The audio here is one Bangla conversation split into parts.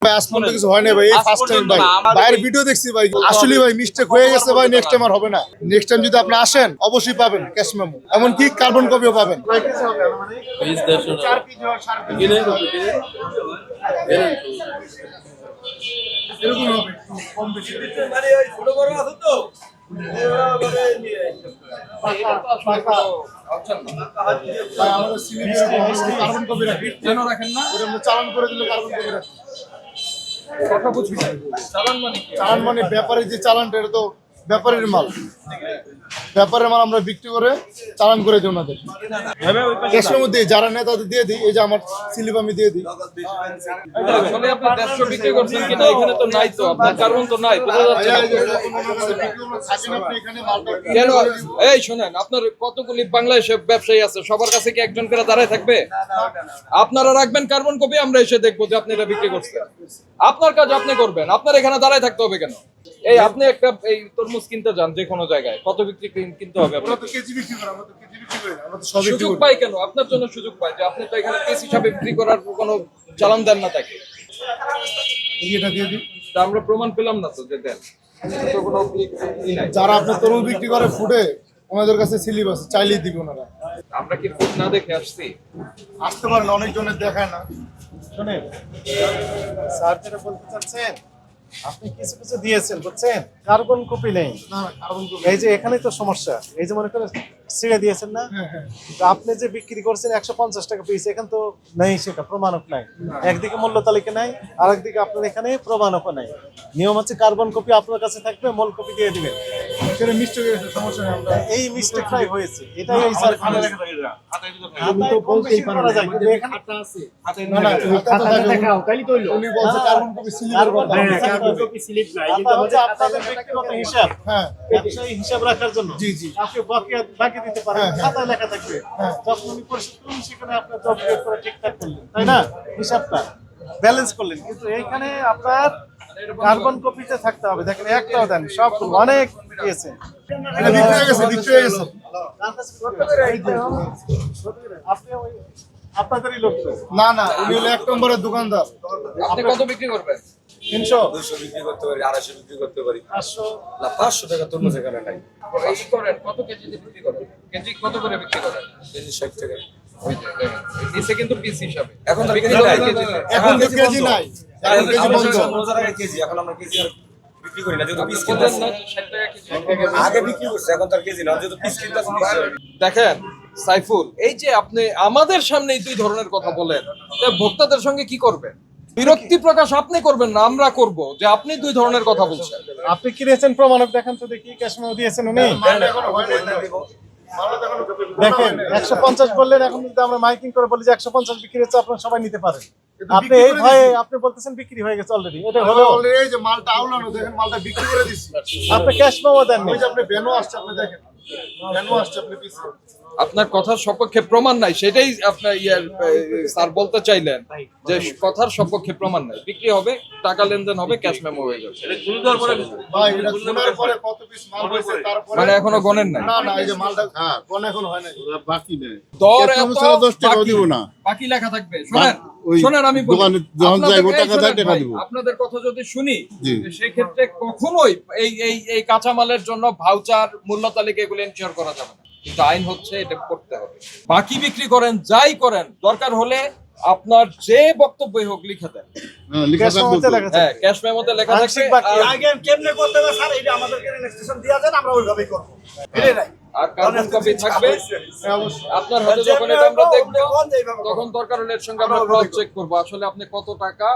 আজ পর্যন্ত কিছু হয় না ভাই, এই ফার্স্ট টাইম ভাই। ভাইয়ের ভিডিও দেখছি ভাই, আসলে ভাই মিস্টেক হয়ে গেছে ভাই, নেক্সট টাইম আর হবে না। নেক্সট টাইম যদি আপনি আসেন অবশ্যই পাবেন ক্যাশ মেমো, এমনকি কার্বন কপিও পাবেন। কার্বন কপি রাখি কেন রাখেন না? চালান করে দিলে কার্বন কপি রাখি। কথা বুঝবি না, চালান মানে ব্যাপারে যে চালানটা, এটা তো ব্যাপারের মাল, ব্যাপারের মাল আমরা বিক্রি করে চালান করে দিই ওনাদের ক্যাশের মধ্যে। যারা নেই তাদের দিয়ে দিই, এই যে আমার স্লিপ আমি দিয়ে দিই। আসলে আপনি 150 বিক্রি করছেন কিনা এখানে তো নাই, তো আপনার কার্বন তো নাই, বোঝা যাচ্ছে না। কেন? এই শুনেন, আপনার কতগুলি বাংলাদেশে ব্যবসায়ী আছে, সবার কাছে কি একজন করে দাঁড়ায় থাকবে? আপনারা রাখবেন কার্বন কপি, আমরা এসে দেখবো যে আপনি এটা বিক্রি করছেন। আপনার কাজ আপনি করবেন, আপনার এখানে দাঁড়ায় থাকতে হবে কেন? এই আপনি একটা এই তরমুজ কিনতে যান যে কোনো জায়গায়, কত বিক্রি কিনতে হবে? সুযোগ পাই কেন? আপনার জন্য সুযোগ পাই যে আপনি তো এখানে কেস হিসাবে বিক্রি করার কোনো চালান দেন না তাকে। তা আমরা প্রমাণ পেলাম না তো যে দেন। যারা আপনার তরমুজ বিক্রি করে ফুডে, ওনাদের কাছে স্লিপ আছে, চাইলেই দিবে ওনারা। আমরা কি ফুড না দেখে আসছি? আসতে পারেন, অনেকজনের দেখায় না। শোনেন স্যার, যেটা বলতে চাচ্ছেন, আপনি কিছু কিছু দিয়েছেন বুঝছেন, কার্বন কপি নেই। এই যে এখানেই তো সমস্যা। এই যে মনে করেন ছিঁড়ে দিয়েছেন না, তো আপনি যে বিক্রি করছেন 150 টাকা পিস, এখানে তো নেই, সেটা প্রমাণক নাই। একদিকে মূল্য তালিকা নাই, আর একদিকে আপনার এখানে প্রমাণকও নাই। নিয়ম হচ্ছে কার্বন কপি আপনার কাছে থাকবে, মূল কপি দিয়ে দিবেন। সেটা মিস্টেক হয়েছে, সমস্যা নেই। আমরা এই মিস্টেকটাই হয়েছে, এটাই এই স্যার করা যায়, কিন্তু এখানে না না, তাইলে তো হইলো। উনি বলছে কার্বন কপি স্লিপ নাই। আপনাদের ব্যক্তিগত হিসাব, হ্যাঁ, ব্যবসায়ী হিসাব রাখার জন্য জি জি, আপনি বাকি দিতে পারেন, খাতায় লেখা থাকবে। যখন উনি পরিশোধ করলেন, সেখানে আপনার জব করে ঠিকঠাক করলেন, তাই না? হিসাবটা ব্যালেন্স করলেন। কিন্তু এইখানে আপনার কার্বন কপিতে থাকতে হবে। দেখেন, একটাও দেন, সব অনেক দিয়েছে। এটা বিক্রি হয়ে গেছে, বিক্রি হয়ে গেছে। আপনি ওই আপনাদেরই লোক তো। না না, উনি হলো 1 নম্বরের দোকানদার। আপনি কত বিক্রি করবেন? 300 200 বিক্রি করতে পারি, 250 বিক্রি করতে পারি। 500 না, 500 টাকা তরমুজ এখানে নাই। এই করেন কত কেজিতে বিক্রি করেন? কেজি কত করে বিক্রি করেন? কেজি 60 টাকা। ওই যে দেখেন, নিচে কিন্তু পিস হিসাবে। এখন তো বিক্রি কেজি নাই। করেন কেজিতে। এখন তো কেজি নাই, এখন কেজি আমরা বন্ধ। 15 টাকা কেজি, এখন আমরা কেজি আর বিক্রি করি না, যেহেতু পিস বললেন কিনতেছি। না যে 60 টাকা কেজি। আগে বিক্রি করছে, এখন তার কেজি না, যেহেতু পিস কিনতেছি। দেখেন সাইফুল, এই যে আপনি আমাদের সামনে দুই ধরনের কথা বলেন, তা ভোক্তাদের সঙ্গে কি করবেন? বিরক্তি প্রকাশ আপনি করবেন না, আমরা করব যে আপনি দুই ধরনের কথা বলছেন। আপনি কিনেছেন, প্রমাণক দেখান তো দেখি, ক্যাশ মেমো দিয়েছেন উনি। দেখেন 150 বললেন, এখন যদি আমরা মাইকিং করে বলি যে 150 বিক্রি হচ্ছে, আপনারা সবাই নিতে পারেন। আপনি এই ভয়ে আপনি বলতেছেন বিক্রি হয়ে গেছে অলরেডি। এটা হলো অলরেডি এই যে মালটা আউলানো, দেখেন মালটা বিক্রি করে দিচ্ছি। আপনি ক্যাশ মেমো দেন। ওই যে আপনি ভ্যানও আসছে, আপনি দেখেন ভ্যানও আসছে, আপনি পিছে। আপনার কথার সপক্ষে প্রমাণ নাই, সেটাই আপনার স্যার বলতে চাইলেন যে কথার সপক্ষে প্রমাণ নাই। বিক্রি হবে, টাকা লেনদেন হবে, ক্যাশ মেমো হয়ে যাবে। ভাই এটা শোনার পরে কত পিস মাল হয়েছে, তারপরে মানে এখনো গণেন নাই? না না, এই যে মালটা কোন এখন হয় নাই, বাকি নেই। দর ক্যাশ মেমো এত ছাড়া 10 টাকাও বাকি- দিব না। বাকি লেখা থাকবে। শুনেন ওই শুনেন, আমি বলি, দোকানে যখন আপনাদের- যাইবো এই টাকা শোনেন দেয়, টাকা ভাই, দিব। আপনাদের কথা যদি শুনি, জি। সেক্ষেত্রে কখনোই এই এই এই কাঁচামালের জন্য ভাউচার, মূল্য তালিকা এগুলো এনশিওর করা যাবে না। কিন্তু আইন হচ্ছে এটা করতে হবে। বাকি বিক্রি করেন, যাই করেন, দরকার হলে আপনার যে বক্তব্যই হোক লিখে দেন। হ্যাঁ, লিখা ক্যাশ থাকবে মেমোতে তো। লেখা হ্যাঁ, থাকবে। ক্যাশ মেমোতে লেখা থাকবে। আংশিক বাকি। আর- আগে কেমনে করতে হবে স্যার, এটা আমাদেরকে রেজিস্ট্রেশন দিয়া দেন, আমরা ওইভাবেই করব। এটাই নাই। আর কার্বন কপি থাকবে আপনার হাতে। যখন যেমনি এটা আমরা হোক, দেখবো, কোন যেইভাবে তখন দরকার হলে এর সঙ্গে আমরা ক্রস চেক করবো আসলে আপনি কত টাকা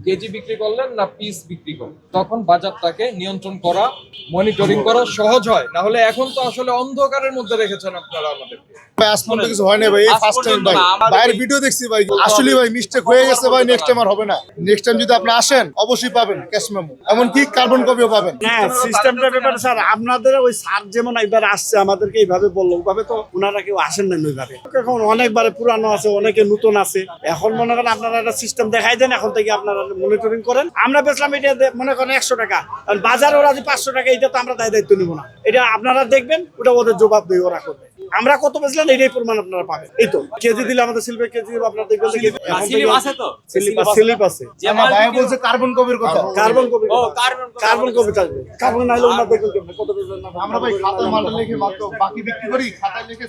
কেজি বিক্রি করলেন না পিস বিক্রি করলেন। তখন বাজারটাকে নিয়ন্ত্রণ করা, মনিটরিং করা সহজ হয়। না হলে এখন তো আসলে অন্ধকারের মধ্যে রেখেছেন আপনারা আমাদেরকে। ভাই আজ পর্যন্ত কিছু হয় না ভাই, এই ফার্স্ট টাইম ভাই। ভাইয়ের ভিডিও দেখছি ভাই, আসলে ভাই মিস্টেক হয়ে গেছে ভাই, নেক্সট টাইম আর হবে না। নেক্সট টাইম যদি আপনি আসেন অবশ্যই পাবেন ক্যাশ মেমো, এমনকি কার্বন কপিও পাবেন। হ্যাঁ, সিস্টেমটার ব্যাপারে স্যার, আপনাদের ওই স্যার যেমন একবার আসছে আমাদেরকে এইভাবে বললো, ওইভাবে তো ওনারা কেউ আসেন না ওইভাবে। এখন অনেকবারে পুরানো আছে, অনেকে নতুন আছে। এখন মনে করেন আপনারা একটা সিস্টেম দেখাই দেন, এখন থেকে আপনারা মনিটরিং করেন। আমরা বেচলাম এটা মনে করেন 100 টাকা, আর বাজার ওরা যে 500 টাকা, এটা তো আমরা দায় দায়িত্ব নিব না। এটা আপনারা দেখবেন, ওটা ওদের জবাব দিয়ে ওরা করবে। আমরা কত বেচলেন এটাই প্রমাণ আপনারা পাবেন। এই তো কেজি দিলে আমাদের শিল্পে কেজি দিব, আপনারা দেখবেন যে কেজি এখন স্লিপ আছে তো? স্লিপ আছে। আমার ভাই বলছে কার্বন কপির কথা। Carbon copy, carbon carbon copy থাকবে। কার্বন না হলে ওনারা দেখবেন কত বেচলেন না। আমরা ভাই খাতায় মালটা লিখে মাত্র বাকি বিক্রি করি, খাতায় লিখে